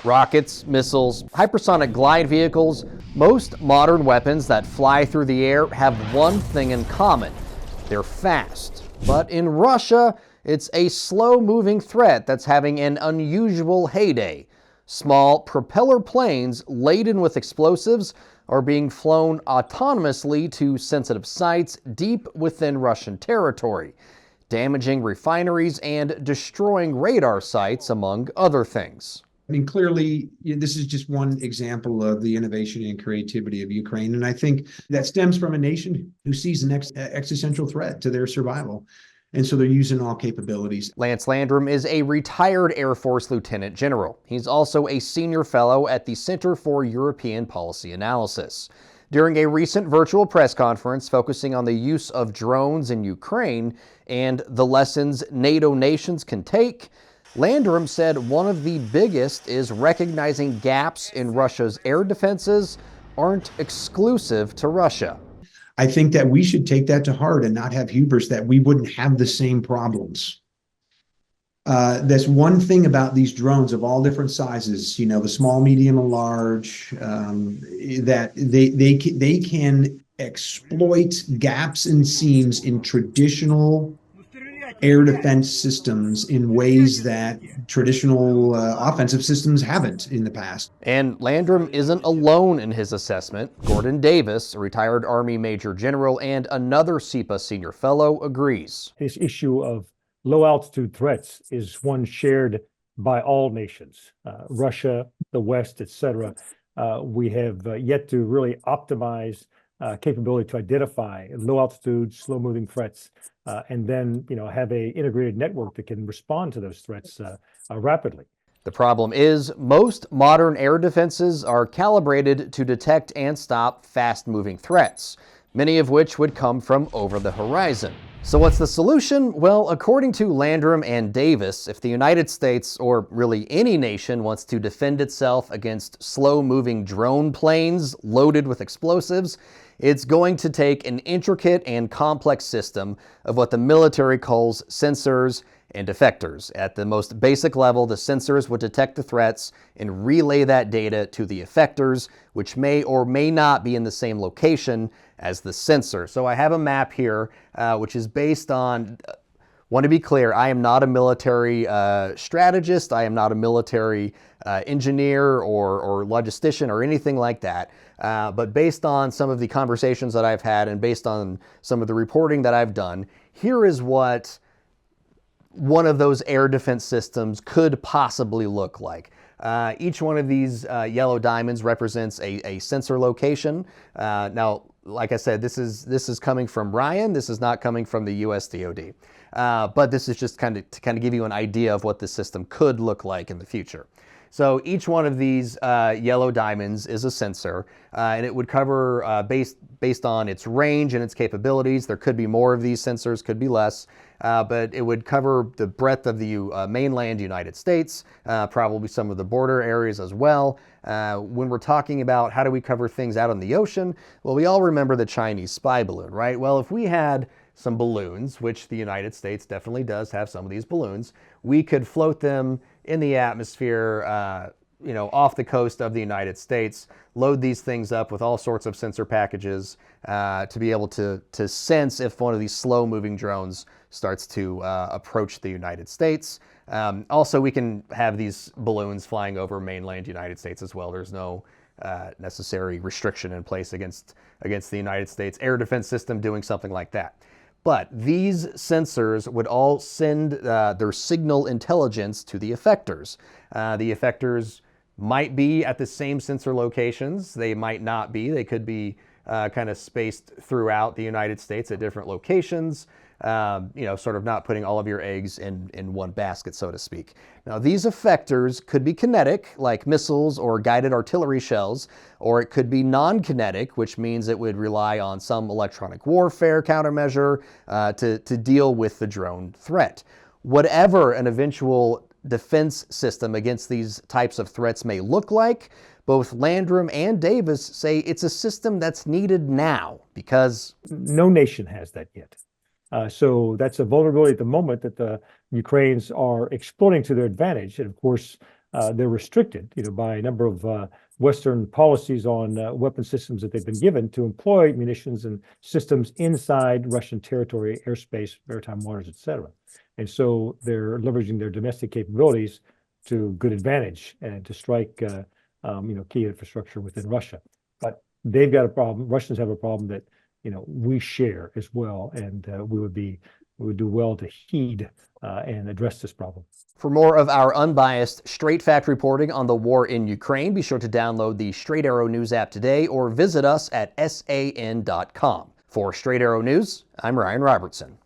Rockets, missiles, hypersonic glide vehicles, most modern weapons that fly through the air have one thing in common: they're fast. But in Russia, it's a slow-moving threat that's having an unusual heyday. Small propeller planes laden with explosives are being flown autonomously to sensitive sites deep within Russian territory, damaging refineries and destroying radar sites, among other things. I mean, clearly, this is just one example of the innovation and creativity of Ukraine. And I think that stems from a nation who sees an existential threat to their survival. And so they're using all capabilities. Lance Landrum is a retired Air Force Lieutenant General. He's also a senior fellow at the Center for European Policy Analysis. During a recent virtual press conference focusing on the use of drones in Ukraine and the lessons NATO nations can take, Landrum said one of the biggest is recognizing gaps in Russia's air defenses aren't exclusive to Russia. I think that we should take that to heart and not have hubris that we wouldn't have the same problems. That's one thing about these drones of all different sizes, the small, medium, and large, that they can exploit gaps and seams in traditional air defense systems in ways that traditional offensive systems haven't in the past. And Landrum isn't alone in his assessment. Gordon Davis, a retired Army Major General and another SEPA senior fellow, agrees. This issue of low altitude threats is one shared by all nations, Russia, the West, etc. We have yet to really optimize capability to identify low altitude, slow moving threats, and then have a integrated network that can respond to those threats rapidly. The problem is most modern air defenses are calibrated to detect and stop fast-moving threats, many of which would come from over the horizon. So what's the solution? Well, according to Landrum and Davis, if the United States, or really any nation, wants to defend itself against slow-moving drone planes loaded with explosives, it's going to take an intricate and complex system of what the military calls sensors and effectors. At the most basic level, the sensors would detect the threats and relay that data to the effectors, which may or may not be in the same location as the sensor. So I have a map here, which is based on, want to be clear, I am not a military strategist, I am not a military engineer or logistician or anything like that. But based on some of the conversations that I've had and based on some of the reporting that I've done, here is what one of those air defense systems could possibly look like. Each one of these yellow diamonds represents a sensor location. Now, like I said, this is coming from Ryan. This is not coming from the US DoD. But this is just to give you an idea of what this system could look like in the future. So each one of these yellow diamonds is a sensor, and it would cover based on its range and its capabilities. There could be more of these sensors, could be less, but it would cover the breadth of the mainland United States, probably some of the border areas as well. When we're talking about how do we cover things out on the ocean, well, we all remember the Chinese spy balloon, right? Well, if we had some balloons, which the United States definitely does have some of these balloons, we could float them in the atmosphere, off the coast of the United States, load these things up with all sorts of sensor packages to be able to sense if one of these slow-moving drones starts to approach the United States. Also, we can have these balloons flying over mainland United States as well. There's no necessary restriction in place against the United States air defense system doing something like that. But these sensors would all send their signal intelligence to the effectors. The effectors might be at the same sensor locations. They might not be. They could be kind of spaced throughout the United States at different locations, sort of not putting all of your eggs in one basket, so to speak. Now, these effectors could be kinetic, like missiles or guided artillery shells, or it could be non-kinetic, which means it would rely on some electronic warfare countermeasure to deal with the drone threat. Whatever an eventual defense system against these types of threats may look like, both Landrum and Davis say it's a system that's needed now because no nation has that yet. So that's a vulnerability at the moment that the Ukrainians are exploiting to their advantage. And of course, they're restricted, by a number of Western policies on weapon systems that they've been given to employ munitions and systems inside Russian territory, airspace, maritime waters, et cetera. And so they're leveraging their domestic capabilities to good advantage and to strike, key infrastructure within Russia. But they've got a problem. Russians have a problem that, we share as well, and we would do well to heed and address this problem. For more of our unbiased, straight fact reporting on the war in Ukraine, be sure to download the Straight Arrow News app today or visit us at san.com. For Straight Arrow News, I'm Ryan Robertson.